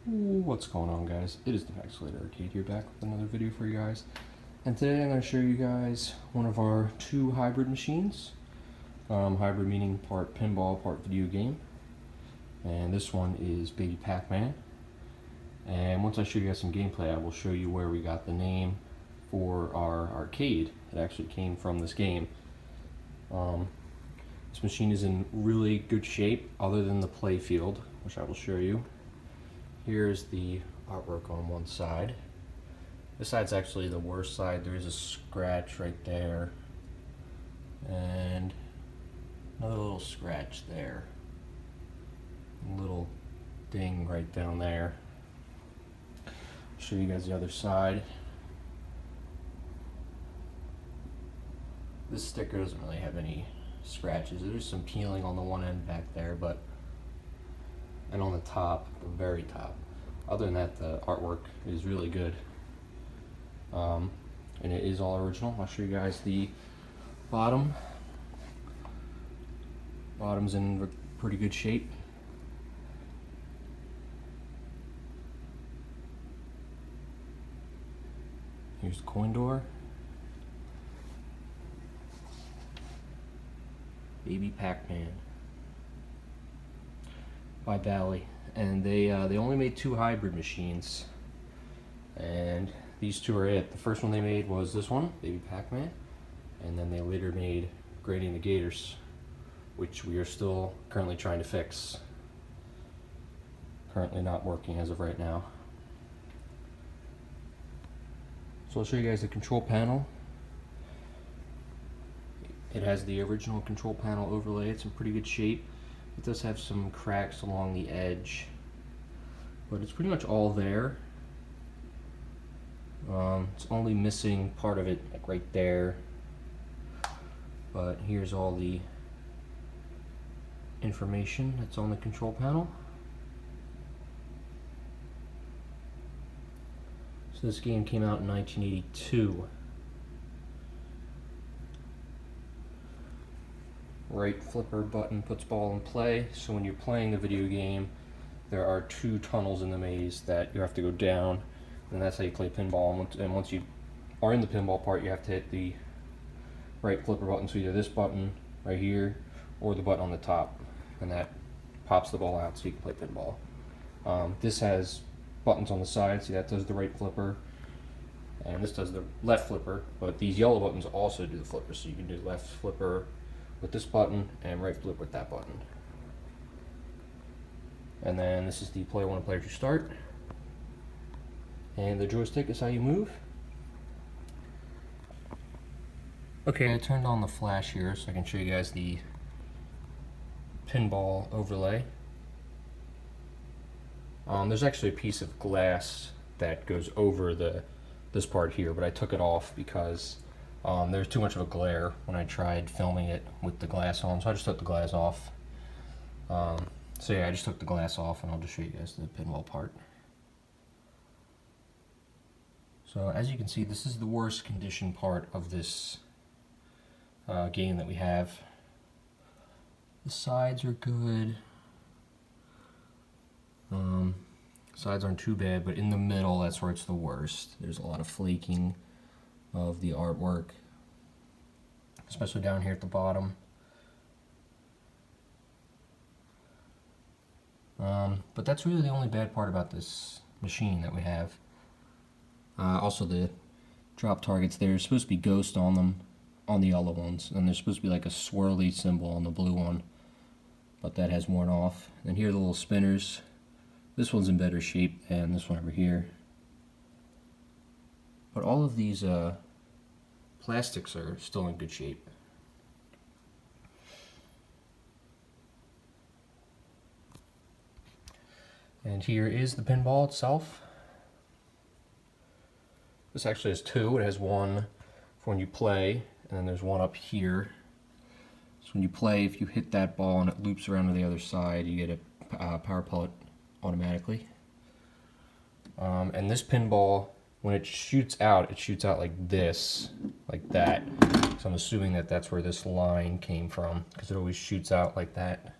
What's going on, guys? It is the Pacman Arcade here, back with another video for you guys. And today I'm going to show you guys one of our two hybrid machines. Hybrid meaning part pinball, part video game. And this one is Baby Pac-Man. And once I show you guys some gameplay, I will show you where we got the name for our arcade. It actually came from this game. This machine is in really good shape, other than the play field, which I will show you. Here's the artwork on one side. This side's actually the worst side. There is a scratch right there, and another little scratch there. A little ding right down there. I'll show you guys the other side. This sticker doesn't really have any scratches. There's some peeling on the one end back there, and on the top, the very top. Other than that, the artwork is really good. And it is all original. I'll show you guys the bottom. Bottom's in pretty good shape. Here's the coin door. Baby Pac-Man by Bally, and they only made two hybrid machines, and these two are it. The first one they made was this one, Baby Pac-Man, and then they later made Grading the Gators, which we are still currently trying to fix. Currently not working as of right now. So I'll show you guys the control panel. It has the original control panel overlay. It's in pretty good shape. It does have some cracks along the edge, but it's pretty much all there. It's only missing part of it, like right there. But here's all the information that's on the control panel. So this game came out in 1982. Right flipper button puts ball in play, so when you're playing the video game, there are two tunnels in the maze that you have to go down, and that's how you play pinball. And once you are in the pinball part, you have to hit the right flipper button, so either this button right here or the button on the top, and that pops the ball out so you can play pinball. This has buttons on the side, see that does the right flipper, and this does the left flipper, but these yellow buttons also do the flipper, so you can do left flipper with this button and right flip with that button. And then this is the player 1 and player 2 start. And the joystick is how you move. Okay, I turned on the flash here so I can show you guys the pinball overlay. There's actually a piece of glass that goes over this part here, but I took it off because there's too much of a glare when I tried filming it with the glass on, so I just took the glass off. So yeah, I just took the glass off, and I'll just show you guys the pinball part. So as you can see, this is the worst condition part of this game that we have. The sides are good. Sides aren't too bad, but in the middle, that's where it's the worst. There's a lot of flaking of the artwork, especially down here at the bottom. But that's really the only bad part about this machine that we have. Also, the drop targets, there's supposed to be ghost on them, on the yellow ones, and there's supposed to be like a swirly symbol on the blue one, but that has worn off. And here are the little spinners. This one's in better shape than this one over here. But all of these plastics are still in good shape. And here is the pinball itself. This actually has two. It has one for when you play, and then there's one up here. So when you play, if you hit that ball and it loops around to the other side, you get a power pellet automatically. And this pinball, when it shoots out like this, like that. So I'm assuming that that's where this line came from, because it always shoots out like that.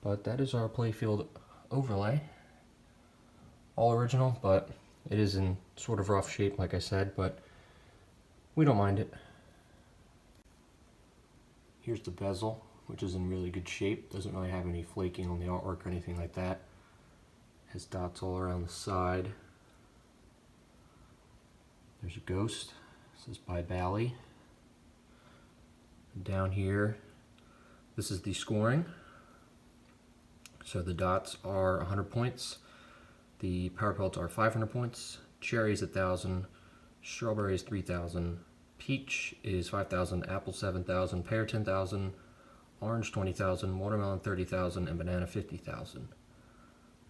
But that is our playfield overlay. All original, but it is in sort of rough shape, like I said, but we don't mind it. Here's the bezel, which is in really good shape. Doesn't really have any flaking on the artwork or anything like that. Has dots all around the side. There's a ghost. This is by Bally. And down here, this is the scoring. So the dots are 100 points. The power pellets are 500 points. Cherry is 1,000. Strawberry is 3,000. Peach is 5,000. Apple 7,000. Pear 10,000. Orange 20,000. Watermelon 30,000. And banana 50,000.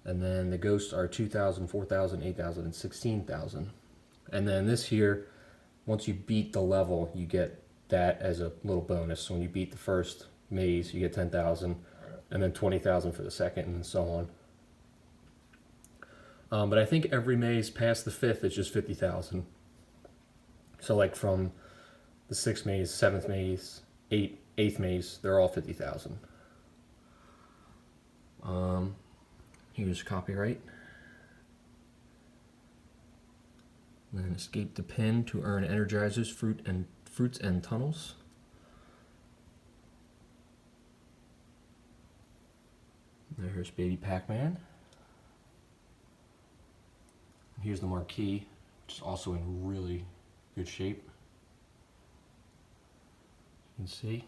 And then the ghosts are 2,000, 4,000, 8,000, and 16,000. And then this here, once you beat the level, you get that as a little bonus. So when you beat the first maze, you get 10,000, and then 20,000 for the second, and so on. But I think every maze past the 5th is just 50,000. So like from the 6th maze, 7th maze, 8th maze, they're all 50,000. Here's copyright. And then escape the pin to earn energizers, fruits and tunnels. There's Baby Pac-Man. Here's the marquee, which is also in really good shape. You can see.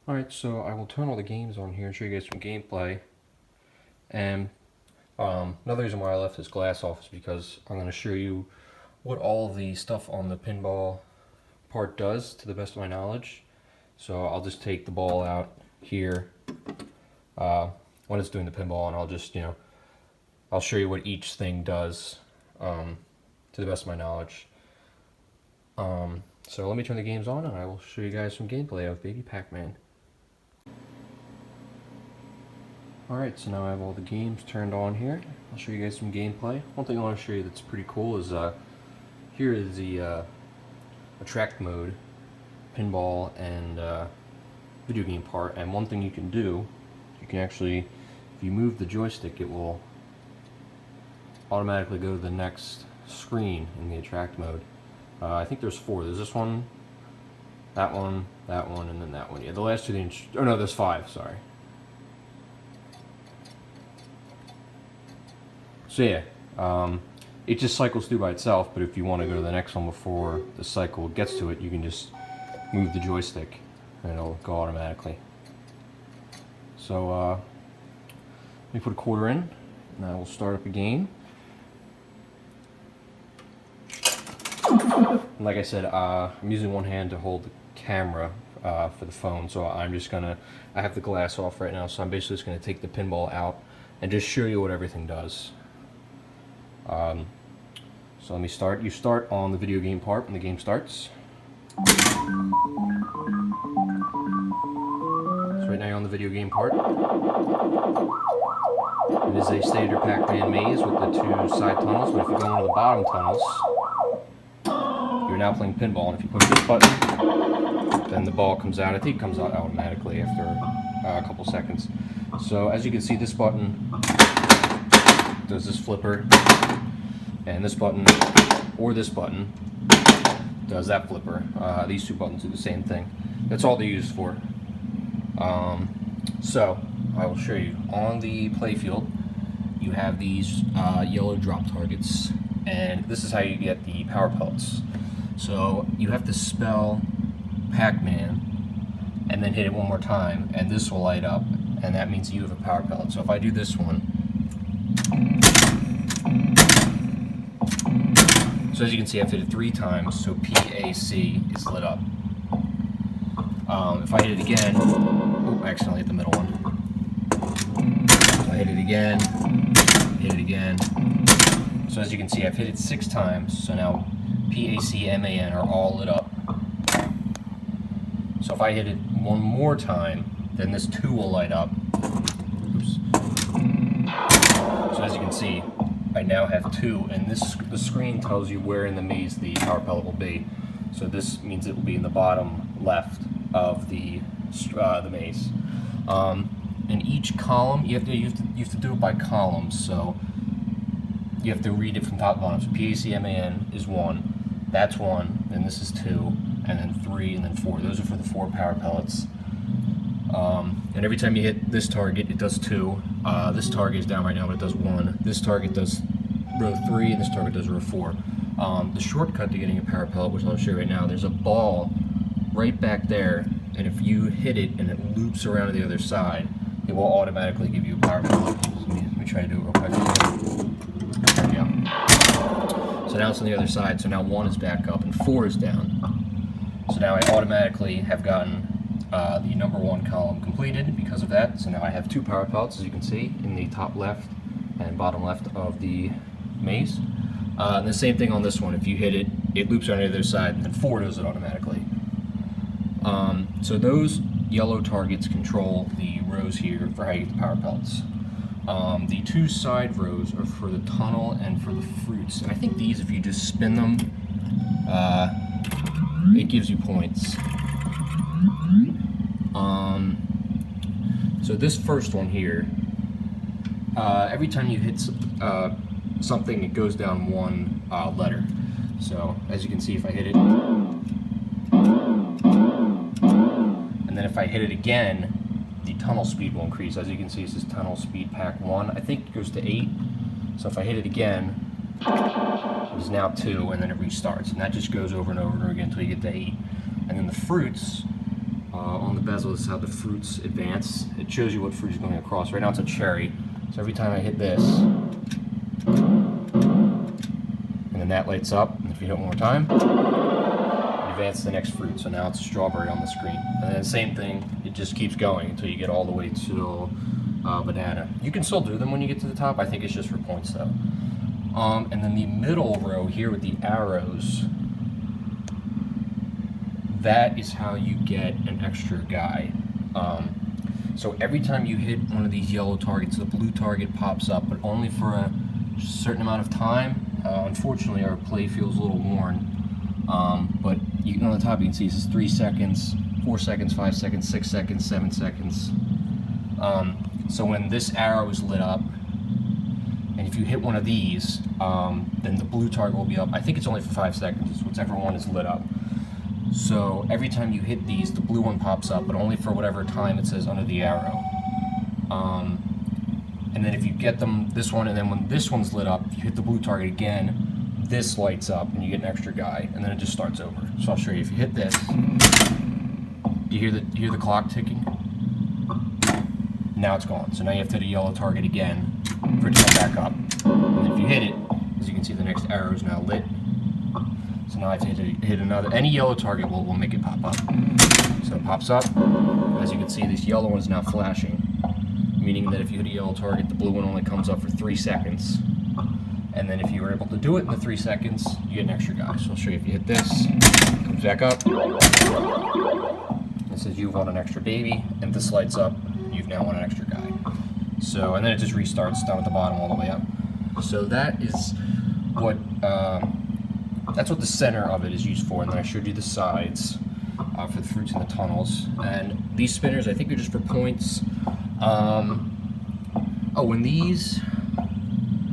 Alright, so I will turn all the games on here and show you guys some gameplay. And another reason why I left this glass off is because I'm going to show you what all the stuff on the pinball part does to the best of my knowledge. So I'll just take the ball out here when it's doing the pinball, and I'll just, I'll show you what each thing does to the best of my knowledge. So let me turn the games on and I will show you guys some gameplay of Baby Pac-Man. Alright, so now I have all the games turned on here. I'll show you guys some gameplay. One thing I want to show you that's pretty cool is here is the attract mode, pinball, and video game part. And one thing you can do, you can actually, if you move the joystick, it will automatically go to the next screen in the attract mode. I think there's 4. There's this one, and then that one. Yeah, the last 2 oh no, there's 5, sorry. So yeah, it just cycles through by itself, but if you want to go to the next one before the cycle gets to it, you can just move the joystick and it'll go automatically. So let me put a quarter in and I will start up a game. And like I said, I'm using one hand to hold the camera for the phone, so I have the glass off right now, so I'm basically just going to take the pinball out and just show you what everything does. So let me start. You start on the video game part when the game starts. So right now you're on the video game part. It is a standard Pac-Man maze with the 2 side tunnels, but if you go into the bottom tunnels, you're now playing pinball, and if you push this button, then the ball comes out. I think it comes out automatically after a couple seconds. So as you can see, this button does this flipper, and this button, or this button, does that flipper. These 2 buttons do the same thing. That's all they're used for. So I will show you. On the playfield, you have these yellow drop targets, and this is how you get the power pellets. So you have to spell Pac-Man and then hit it one more time, and this will light up, and that means you have a power pellet. So if I do this one, so as you can see, I've hit it 3 times, so PAC is lit up. If I hit it again, I accidentally hit the middle one. So I hit it again. So as you can see, I've hit it 6 times, so now PACMAN are all lit up. So if I hit it one more time, then this 2 will light up. Oops. So as you can see, I now have 2, and the screen tells you where in the maze the power pellet will be. So this means it will be in the bottom left of the maze. In each column, you have to do it by columns. So you have to read it from top to bottom. So Pacman is 1, that's 1, then this is 2, and then 3, and then 4. Those are for the 4 power pellets. And every time you hit this target, it does 2. This target is down right now, but it does 1. This target does row 3, and this target does row 4. The shortcut to getting a power pellet, which I'll show you right now, there's a ball right back there, and if you hit it and it loops around to the other side, it will automatically give you a power pellet. Let me try to do it real quick. There we go. So now it's on the other side, so now 1 is back up and 4 is down. So now I automatically have gotten the number 1 column completed because of that. So now I have 2 power pellets, as you can see, in the top left and bottom left of the maze. And the same thing on this one. If you hit it, it loops on the other side, and then 4 does it automatically. So those yellow targets control the rows here for how you get the power pellets. The 2 side rows are for the tunnel and for the fruits. And I think these, if you just spin them, it gives you points. So this first one here, every time you hit something, it goes down 1 letter. So as you can see, if I hit it, and then if I hit it again, the tunnel speed will increase. As you can see, it says tunnel speed pack 1. I think it goes to 8. So if I hit it again, it is now 2, and then it restarts. And that just goes over and over and over again until you get to 8. And then the fruits, on the bezel, this is how the fruits advance. It shows you what fruit is going across. Right now it's a cherry. So every time I hit this, and then that lights up, and if you hit it one more time, it advances to the next fruit. So now it's a strawberry on the screen. And then the same thing, it just keeps going until you get all the way to banana. You can still do them when you get to the top. I think it's just for points though. And then the middle row here with the arrows, that is how you get an extra guy. So every time you hit one of these yellow targets, the blue target pops up, but only for a certain amount of time. Unfortunately, our play feels a little worn, but you can, on the top you can see it says 3 seconds, 4 seconds, 5 seconds, 6 seconds, 7 seconds. So when this arrow is lit up, and if you hit one of these, then the blue target will be up. I think it's only for 5 seconds, whichever one is lit up. So every time you hit these, the blue one pops up, but only for whatever time it says under the arrow. And then if you get them, this one, and then when this one's lit up, if you hit the blue target again, this lights up and you get an extra guy, and then it just starts over. So I'll show you. If you hit this, do you hear the clock ticking? Now it's gone. So now you have to hit a yellow target again for it to come back up. And if you hit it, as you can see, the next arrow is now lit. So now I have to hit another. Any yellow target will make it pop up. So it pops up. As you can see, this yellow one is now flashing, meaning that if you hit a yellow target, the blue one only comes up for 3 seconds. And then if you were able to do it in the 3 seconds, you get an extra guy. So I'll show you. If you hit this, it comes back up. It says you've won an extra baby, and this lights up, you've now won an extra guy. So, and then it just restarts down at the bottom all the way up. So that is what, that's what the center of it is used for. And then I showed you the sides for the fruits and the tunnels. And these spinners, I think, are just for points. Oh, and these,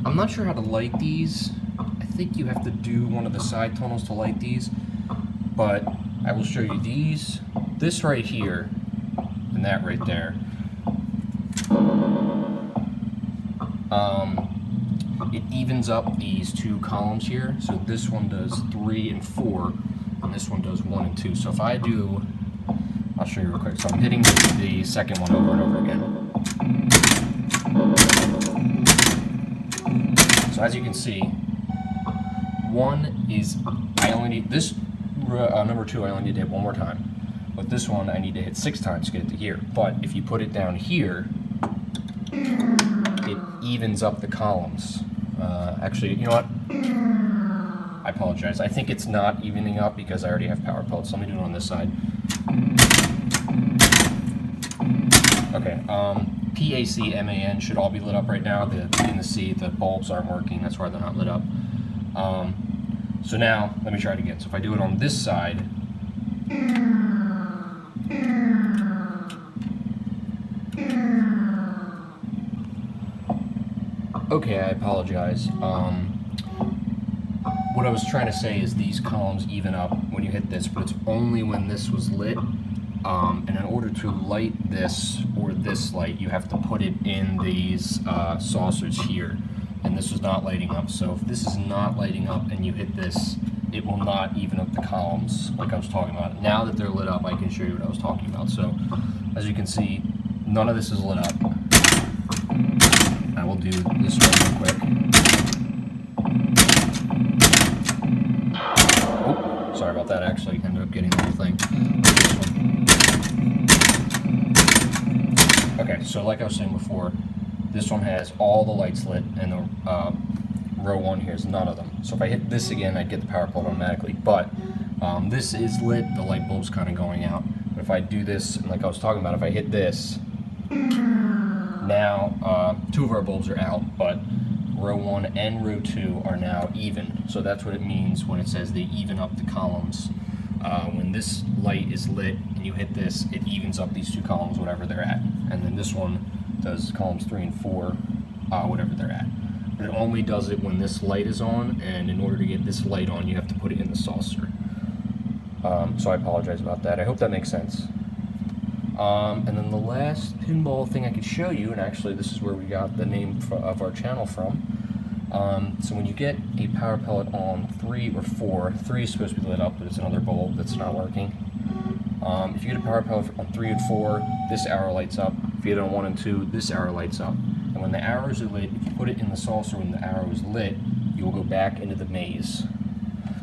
I'm not sure how to light these. I think you have to do one of the side tunnels to light these, but I will show you these. This right here, and that right there. It evens up these 2 columns here. So this one does 3 and 4, and this one does 1 and 2. So if I do, I'll show you real quick. So I'm hitting the second one over and over again. So as you can see, one is, I only need this number 2, I only need to hit 1 more time. But this one I need to hit 6 times to get it to here. But if you put it down here, it evens up the columns. Actually, you know what? I apologize. I think it's not evening up because I already have power pellets. So let me do it on this side. Okay. Pacman should all be lit up right now. The B and the C, the bulbs aren't working, that's why they're not lit up. So now, let me try it again. So if I do it on this side, okay, I apologize. What I was trying to say is these columns even up when you hit this, but it's only when this was lit. And in order to light this or this light, you have to put it in these saucers here. And this was not lighting up. So if this is not lighting up and you hit this, it will not even up the columns like I was talking about. Now that they're lit up, I can show you what I was talking about. So as you can see, none of this is lit up. I will do this one real quick. Oh, sorry about that, actually. I ended up getting the whole thing. Okay, so like I was saying before, this one has all the lights lit, and the row 1 here is none of them. So if I hit this again, I'd get the power pole automatically. But this is lit, the light bulb's kind of going out. But if I do this, and like I was talking about, if I hit this, now 2 of our bulbs are out, but row 1 and row 2 are now even. So that's what it means when it says they even up the columns. When this light is lit and you hit this, it evens up these 2 columns, whatever they're at. And then this one does columns 3 and 4, whatever they're at. But it only does it when this light is on, and in order to get this light on, you have to put it in the saucer. So I apologize about that. I hope that makes sense. And then the last pinball thing I could show you, and actually this is where we got the name of our channel from. So when you get a power pellet on 3 or 4, 3 is supposed to be lit up, but it's another bulb that's not working. If you get a power pellet on 3 and 4, this arrow lights up. If you get it on 1 and 2, this arrow lights up. And when the arrows are lit, if you put it in the saucer when the arrow is lit, you will go back into the maze.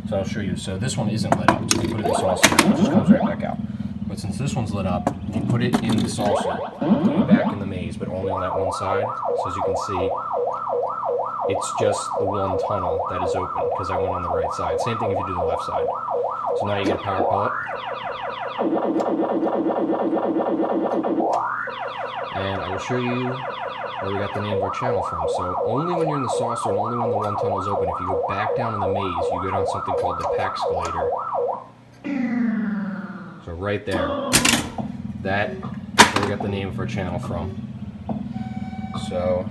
So I'll show you. So this one isn't lit up, so you put it in the saucer, it just comes right back out. But since this one's lit up, you put it in the saucer, you go back in the maze, but only on that one side. So as you can see, it's just the one tunnel that is open, because I went on the right side. Same thing if you do the left side. So now you get a power pellet. And I will show you where we got the name of our channel from. So only when you're in the saucer and only when the one tunnel is open, if you go back down in the maze, you go down something called the Pac-Scalator. So right there, that is where we got the name of our channel from. So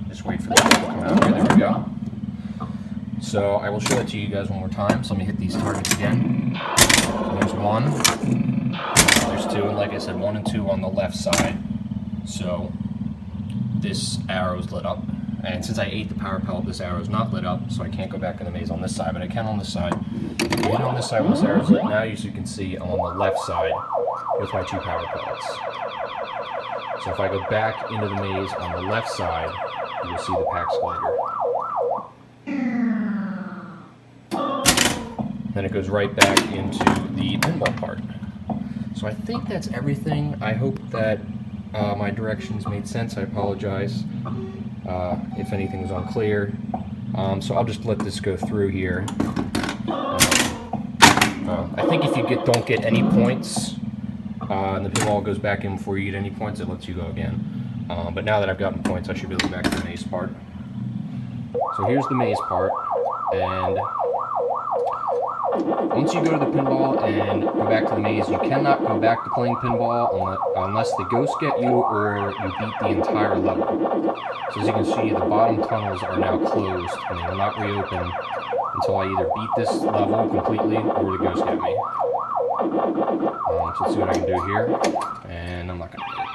just wait for this to come out here. There we go. So I will show that to you guys one more time. So let me hit these targets again. So there's 1, there's 2, and like I said, 1 and 2 on the left side. So this arrow is lit up. And since I ate the power pellet, this arrow is not lit up, so I can't go back in the maze on this side, but I can on this side. If you hit on this side when this arrow is lit, now as you can see, I'm on the left side with my 2 power pellets. So if I go back into the maze on the left side, you will see the Pac-Scalator. Then it goes right back into the pinball part. So I think that's everything. I hope that my directions made sense. I apologize if anything was unclear. So I'll just let this go through here. I think if you don't get any points, and the pinball goes back in before you get any points, it lets you go again. But now that I've gotten points, I should be able to go back to the maze part. So here's the maze part, and once you go to the pinball and go back to the maze, you cannot go back to playing pinball unless the ghosts get you or you beat the entire level. So as you can see, the bottom tunnels are now closed and they will not reopen until I either beat this level completely or the ghosts get me. So let's see what I can do here, and I'm not going to do it.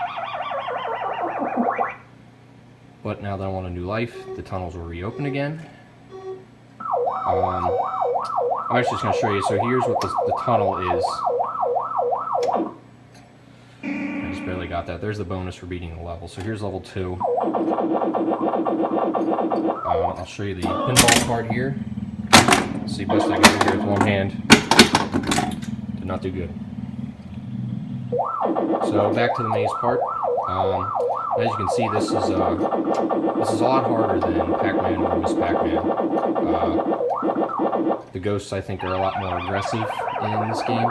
But now that I want a new life, the tunnels will reopen again. I'm actually just going to show you. So here's what the tunnel is. I just barely got that. There's the bonus for beating the level. So here's level 2. I'll show you the pinball part here. Let's see, best I can do here with one hand. Did not do good. So back to the maze part. As you can see, this is a lot harder than Pac-Man or Miss Pac-Man. The ghosts, I think, are a lot more aggressive in this game,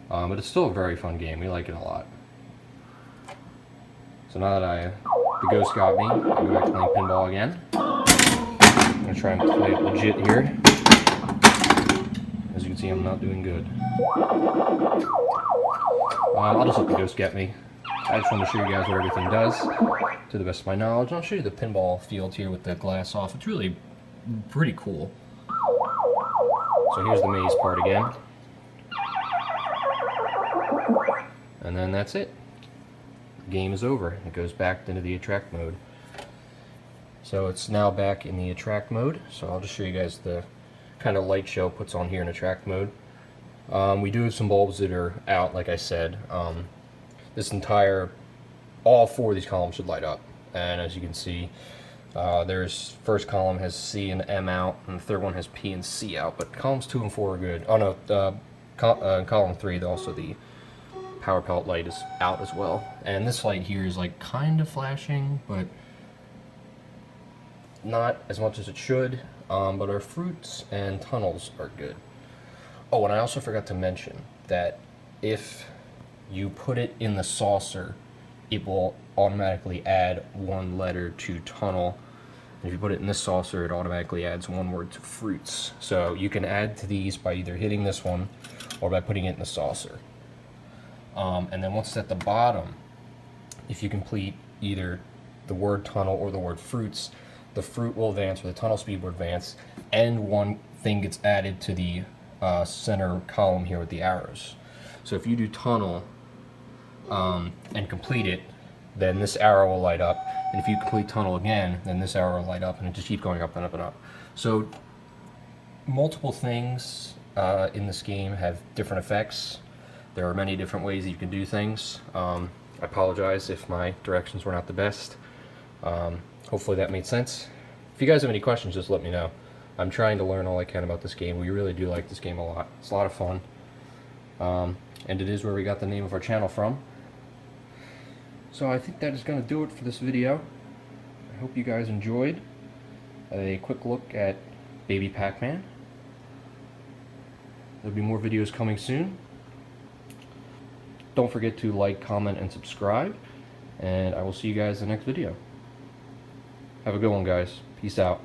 but it's still a very fun game. We like it a lot. So now that the ghost got me, I'll go back to playing pinball again. I'm going to try and play it legit here. As you can see, I'm not doing good. I'll just let the ghost get me. I just want to show you guys what everything does to the best of my knowledge. And I'll show you the pinball field here with the glass off. It's really pretty cool. So here's the maze part again. And then that's it. Game is over. It goes back into the attract mode. So it's now back in the attract mode. So I'll just show you guys the kind of light show it puts on here in attract mode. We do have some bulbs that are out, like I said. All four of these columns should light up. And as you can see, there's first column has C and M out, and the third one has P and C out. But columns 2 and 4 are good. Oh no, column 3, also the power pellet light is out as well. And this light here is like kind of flashing, but not as much as it should. But our fruits and tunnels are good. Oh, and I also forgot to mention that if you put it in the saucer, it will automatically add one letter to tunnel. And if you put it in this saucer, it automatically adds one word to fruits. So you can add to these by either hitting this one or by putting it in the saucer. And then once it's at the bottom, if you complete either the word tunnel or the word fruits, the fruit will advance or the tunnel speed will advance, and one thing gets added to the center column here with the arrows. So if you do tunnel and complete it, then this arrow will light up, and if you complete tunnel again, then this arrow will light up, and it just keeps going up and up and up. So multiple things in this game have different effects. There are many different ways that you can do things. I apologize if my directions were not the best. Hopefully that made sense. If you guys have any questions, just let me know. I'm trying to learn all I can about this game. We really do like this game a lot. It's a lot of fun. And it is where we got the name of our channel from. So I think that is going to do it for this video. I hope you guys enjoyed a quick look at Baby Pac-Man. There'll be more videos coming soon. Don't forget to like, comment, and subscribe. And I will see you guys in the next video. Have a good one, guys. Peace out.